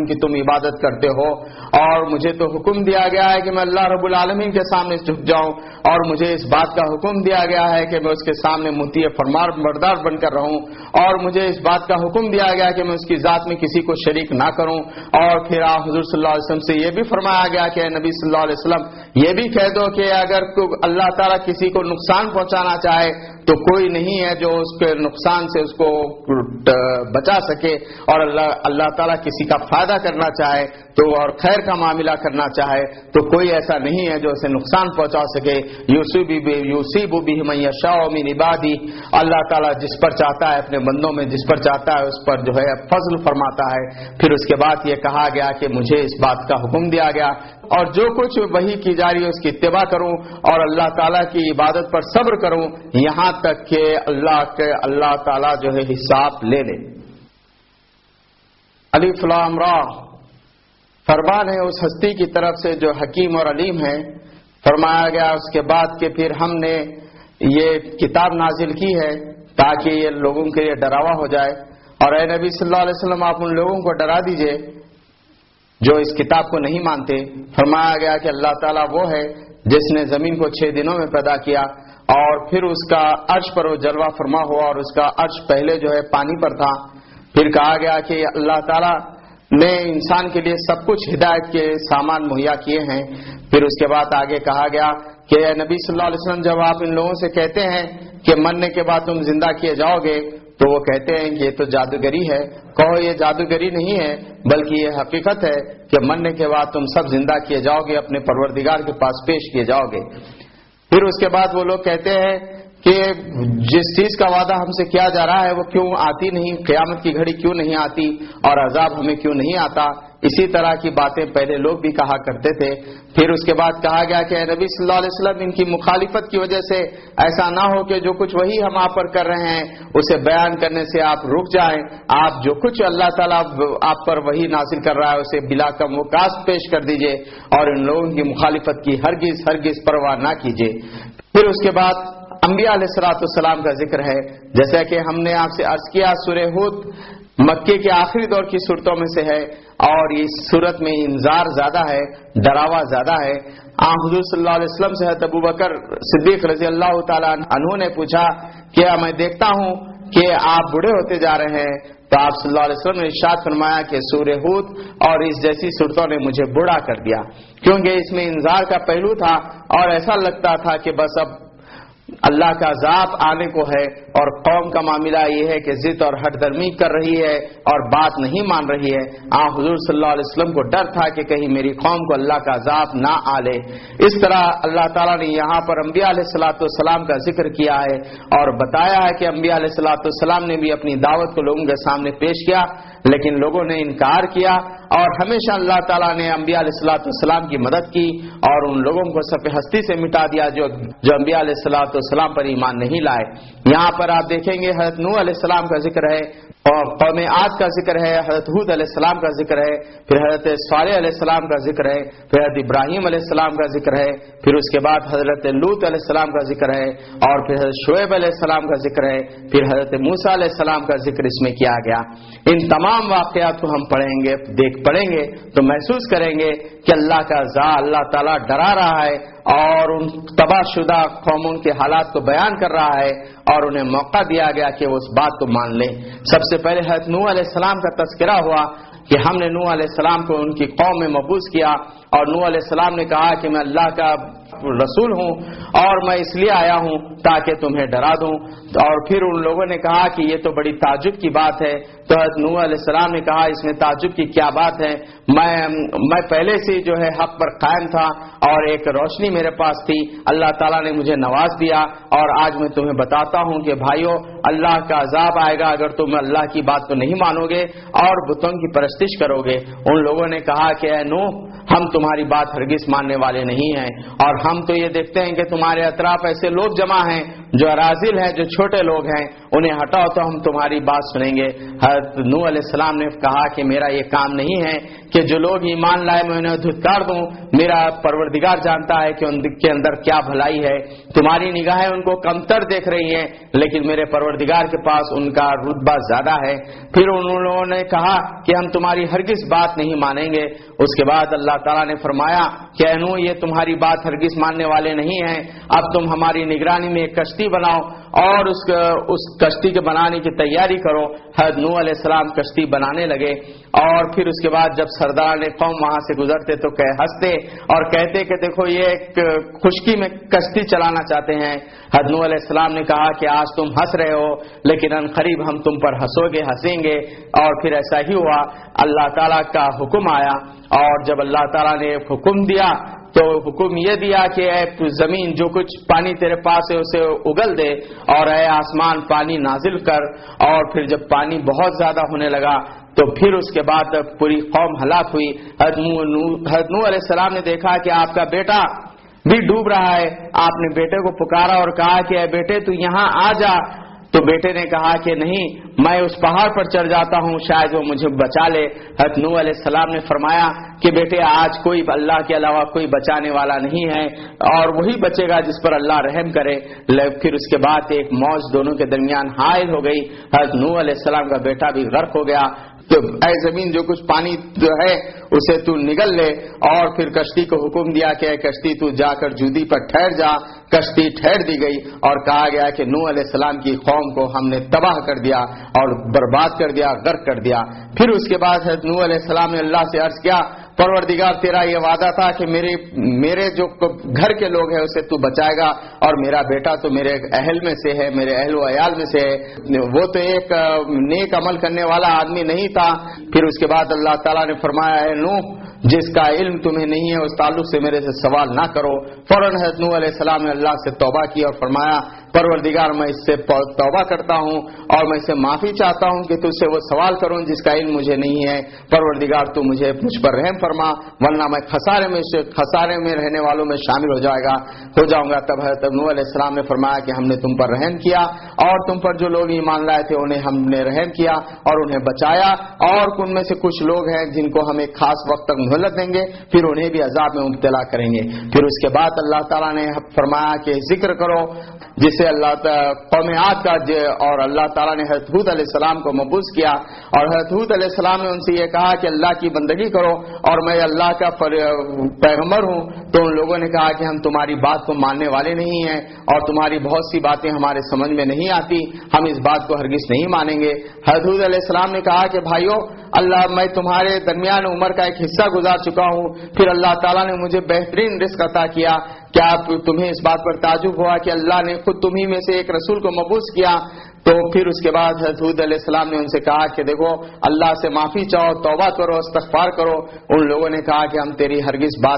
की तुम इबादत करते हो, और मुझे तो हुक्म दिया गया है कि मैं अल्लाह रब्बुल आलमीन के सामने झुक जाऊं, और मुझे इस बात का हुक्म दिया गया है कि मैं उसके सामने मुतीअ फरमाबरदार बनकर रहूं, और मुझे इस बात का हुक्म दिया गया है कि मैं उसकी जात में किसी को शरीक ना करूं। और फिर आप हुजूर सल्लल्लाहु अलैहि वसल्लम से ये भी फरमाया गया कि नबी सल्लल्लाहु अलैहि वसल्लम ये भी कह दो कि अगर अल्लाह ताला किसी को नुकसान पहुंचाना चाहे तो कोई नहीं है जो उसके नुकसान से उसको बचा सके, और अल्लाह ताला किसी का फायदा करना चाहे तो और खैर का मामला करना चाहे तो कोई ऐसा नहीं है जो उसे नुकसान पहुंचा सके। यूसीबु बिही मन यशाउ मिन इबादी, अल्लाह ताला जिस पर चाहता है अपने बंदों में जिस पर चाहता है उस पर जो है फजल फरमाता है। फिर उसके बाद ये कहा गया कि मुझे इस बात का हुक्म दिया गया और जो कुछ वही की जा रही है उसकी इत्तिबा करूं और अल्लाह ताला की इबादत पर सब्र करूं, यहां तक कि अल्लाह ताला जो है हिसाब ले ले। अलिफ लाम रा फरमान है उस हस्ती की तरफ से जो हकीम और अलीम है। फरमाया गया उसके बाद कि फिर हमने ये किताब नाजिल की है ताकि ये लोगों के लिए डरावा हो जाए, और ए नबी सल्लल्लाहु अलैहि वसल्लम आप उन लोगों को डरा दीजिए जो इस किताब को नहीं मानते। फरमाया गया कि अल्लाह ताला वो है जिसने जमीन को 6 दिनों में पैदा किया और फिर उसका अर्श पर वो जलवा फरमा हुआ और उसका अर्श पहले जो है पानी पर था। फिर कहा गया कि अल्लाह ताला ने इंसान के लिए सब कुछ हिदायत के सामान मुहैया किए हैं। फिर उसके बाद आगे कहा गया कि नबी सल्लल्लाहु अलैहि वसल्लम जब आप इन लोगों से कहते हैं कि मरने के बाद तुम जिंदा किए जाओगे तो वो कहते हैं कि ये तो जादूगरी है। कहो ये जादूगरी नहीं है बल्कि ये हकीकत है कि मरने के बाद तुम सब जिंदा किए जाओगे, अपने परवरदिगार के पास पेश किए जाओगे। फिर उसके बाद वो लोग कहते हैं कि जिस चीज का वादा हमसे किया जा रहा है वो क्यों आती नहीं, क़यामत की घड़ी क्यों नहीं आती और अजाब हमें क्यों नहीं आता। इसी तरह की बातें पहले लोग भी कहा करते थे। फिर उसके बाद कहा गया कि नबी सल्लल्लाहु अलैहि वसल्लम इनकी मुखालिफत की वजह से ऐसा ना हो कि जो कुछ वही हम आप पर कर रहे हैं उसे बयान करने से आप रुक जाएं। आप जो कुछ अल्लाह ताला आप पर वही नासिल कर रहा है उसे बिला कम वकास पेश कर दीजिए और इन लोगों की मुखालिफत की हरगिज परवाह ना कीजिए। फिर उसके बाद अंबिया अलैहिस्सलाम का जिक्र है। जैसा कि हमने आपसे अर्ज किया सूरह हूद मक्के के आखिरी दौर की सूरतों में से है और इस सूरत में इंजार ज्यादा है, डरावा ज्यादा है। हुजूर सल्लल्लाहु अलैहि वसल्लम से अबू बकर सिद्दीक रज़ी अल्लाह ताला अन्हु ने पूछा कि मैं देखता हूं कि आप बूढ़े होते जा रहे हैं, तो आप सल्लल्लाहु अलैहि वसल्लम ने इरशाद फरमाया कि सूरह हूद और इस जैसी सूरतों ने मुझे बूढ़ा कर दिया, क्योंकि इसमें इंजार का पहलू था और ऐसा लगता था कि बस अब अल्लाह का अज़ाब आने को है और कौम का मामला ये है कि जिद और हठधर्मी कर रही है और बात नहीं मान रही है। हुजूर सल्लल्लाहु अलैहि वसल्लम को डर था कि कहीं मेरी कौम को अल्लाह का अज़ाब ना आ ले। इस तरह अल्लाह ताला ने यहाँ पर अंबिया अलैहिस्सलाम का जिक्र किया है और बताया है कि अंबिया अलैहिस्सलाम ने भी अपनी दावत को लोगों के सामने पेश किया, लेकिन लोगों ने इनकार किया और हमेशा अल्लाह ताला ने अंबिया अलैहिस्सलाम की मदद की और उन लोगों को सफ़े हस्ती से मिटा दिया जो अंबिया अलैहिस्सलाम पर ईमान नहीं लाए। यहाँ पर आप देखेंगे हज़रत नूह अलैहिस्सलाम का जिक्र है और कौम आद का जिक्र है, हज़रत हूद अलैहिस्सलाम का जिक्र है, फिर हज़रत सालेह अलैहिस्सलाम का जिक्र है, फिर हज़रत इब्राहीम अलैहिस्सलाम का जिक्र है, फिर उसके बाद हज़रत लूत अलैहिस्सलाम का जिक्र है और फिर हज़रत शुएब अलैहिस्सलाम का जिक्र है, फिर हज़रत मूसा अलैहिस्सलाम का जिक्र इसमें किया गया। इन तमाम वाक़यात को हम पढ़ेंगे तो महसूस करेंगे कि अल्लाह का अल्लाह ताला डरा रहा है और उन तबाहशुदा कौमों के हालात को बयान कर रहा है और उन्हें मौका दिया गया कि वो उस बात को मान लें। सबसे पहले हज़रत नूह अलैहिस्सलाम का तज़किरा हुआ कि हमने नूह अलैहिस्सलाम को उनकी कौम में मबूस किया और नूह अलैहिस्सलाम ने कहा कि मैं अल्लाह का रसूल हूं और मैं इसलिए आया हूं ताकि तुम्हें डरा दूं। और फिर उन लोगों ने कहा कि ये तो बड़ी ताज्जुब की बात है। तो हज़रत नूह अलैहिस्सलाम ने कहा इसमें ताज्जुब की क्या बात है, मैं पहले से जो है हक पर कायम था और एक रोशनी मेरे पास थी, अल्लाह ताला ने मुझे नवाज दिया और आज मैं तुम्हें बताता हूं कि भाइयों अल्लाह का अजाब आएगा अगर तुम अल्लाह की बात को नहीं मानोगे और बुतों की परस्तिश करोगे। उन लोगों ने कहा कि ऐ नूह हम तुम्हारी बात हरगिज मानने वाले नहीं हैं और हम तो ये देखते हैं कि तुम्हारे अतराफ ऐसे लोग जमा हैं जो अराजिल हैं, जो छोटे लोग हैं, उन्हें हटाओ तो हम तुम्हारी बात सुनेंगे। हज़रत नूह अलैहिस्सलाम ने कहा कि मेरा ये काम नहीं है कि जो लोग ईमान लाए मैं उन्हें धुतकार दूं, میرا پروردگار جانتا ہے کہ ان کے اندر کیا بھلائی ہے. تمہاری نگاہیں ان کو کمتر دیکھ رہی ہیں لیکن میرے پروردگار کے پاس ان کا رتبہ زیادہ ہے. پھر انہوں نے کہا کہ ہم تمہاری ہرگز بات نہیں مانیں گے. اس کے بعد اللہ تعالیٰ نے فرمایا کہ اے نوح، یہ تمہاری بات ہرگز ماننے والے نہیں ہیں. اب تم ہماری نگرانی میں ایک کشتی بناؤ اور اس کشتی کے بنانے کی تیاری کرو. حضرت نوح علیہ السلام کشتی بنانے لگے اور پھر اس کے بعد جب سردار قوم وہاں سے گزرتے تو ہنستے اور کہتے کہ دیکھو یہ ایک خشکی میں کشتی چلانا چاہتے ہیں. حضرت نوح علیہ السلام نے کہا کہ آج تم ہنس رہے ہو لیکن ان قریب ہم تم پر ہنسیں گے. اور پھر ایسا ہی ہوا. اللہ تعالیٰ کا حکم آیا اور جب اللہ تعالیٰ نے حکم دیا تو حکم یہ دیا کہ اے زمین جو کچھ پانی تیرے پاس ہے اسے اگل دے اور اے آسمان پانی نازل کر. اور پھر جب پانی بہت زیادہ ہونے لگا تو پھر اس کے بعد پوری قوم ہلاک ہوئی. حضرت نوح علیہ السلام نے دیکھا کہ آپ کا بیٹا بھی ڈوب رہا ہے. آپ نے بیٹے کو پکارا اور کہا کہ اے بیٹے تو یہاں آ جا. تو بیٹے نے کہا کہ نہیں، میں اس پہاڑ پر چڑھ جاتا ہوں، شاید وہ مجھے بچا لے. حضرت نوح علیہ السلام نے فرمایا کہ بیٹے آج کوئی اللہ کے علاوہ کوئی بچانے والا نہیں ہے اور وہی بچے گا جس پر اللہ رحم کرے. پھر اس کے بعد ایک موج دونوں کے درمیان حائل ہو گئی. حضرت نوح علیہ السلام کا بیٹا بھی غرق ہو گیا. تو اے زمین جو کچھ پانی جو ہے اسے تو نگل لے. اور پھر کشتی کو حکم دیا کہ اے کشتی تو جا کر جودی پر ٹھہر جا. کشتی ٹھہر دی گئی اور کہا گیا کہ نوح علیہ السلام کی قوم کو ہم نے تباہ کر دیا اور برباد کر دیا، غرق کر دیا. پھر اس کے بعد حضرت نوح علیہ السلام نے اللہ سے عرض کیا پروردگار تیرا یہ وعدہ تھا کہ میرے جو گھر کے لوگ ہیں اسے تو بچائے گا اور میرا بیٹا تو میرے اہل میں سے ہے، میرے اہل و عیال میں سے ہے، وہ تو ایک نیک عمل کرنے والا آدمی نہیں تھا. پھر اس کے بعد اللہ تعالیٰ نے فرمایا اے نوح، جس کا علم تمہیں نہیں ہے اس تعلق سے میرے سے سوال نہ کرو. فوراً حضرت نوح علیہ السلام نے اللہ سے توبہ کی اور فرمایا پروردگار میں اس سے توبہ کرتا ہوں اور میں اس سے معافی چاہتا ہوں کہ تجھ سے وہ سوال کروں جس کا علم مجھے نہیں ہے. پروردگار تو مجھ پر رحم فرما ورنہ میں خسارے میں رہنے والوں میں شامل ہو جاؤں گا. تب حضرت نوح علیہ السلام نے فرمایا کہ ہم نے تم پر رحم کیا اور تم پر جو لوگ ایمان لائے تھے انہیں ہم نے رحم کیا اور انہیں بچایا. اور ان میں سے کچھ لوگ ہیں جن کو ہم ایک خاص وقت تک مہلت دیں گے، پھر انہیں بھی عذاب میں مبتلا کریں گے. پھر اس کے بعد اللہ تعالیٰ نے فرمایا کہ ذکر کرو جسے اللہ قوم عاد کا اور اللہ تعالیٰ نے حضرت ہود علیہ السلام کو مبعوث کیا اور حضرت ہود علیہ السلام نے ان سے یہ کہا کہ اللہ کی بندگی کرو اور میں اللہ کا پیغمبر ہوں. تو ان لوگوں نے کہا کہ ہم تمہاری بات کو ماننے والے نہیں ہیں اور تمہاری بہت سی باتیں ہمارے سمجھ میں نہیں آتی، ہم اس بات کو ہرگز نہیں مانیں گے. حضرت ہود علیہ السلام نے کہا کہ بھائیو اللہ میں تمہارے درمیان عمر کا ایک حصہ گزار چکا ہوں، پھر اللہ تعالیٰ نے مجھے بہترین رزق عطا کیا. کیا تمہیں اس بات پر تعجب ہوا کہ اللہ نے خود تمہیں میں سے ایک رسول کو مبعوث کیا؟ تو پھر اس کے بعد حضرت ہود علیہ السلام نے ان سے کہا کہ دیکھو اللہ سے معافی چاہو، توبہ کرو، استغفار کرو. ان لوگوں نے کہا کہ ہم تیری ہرگز بات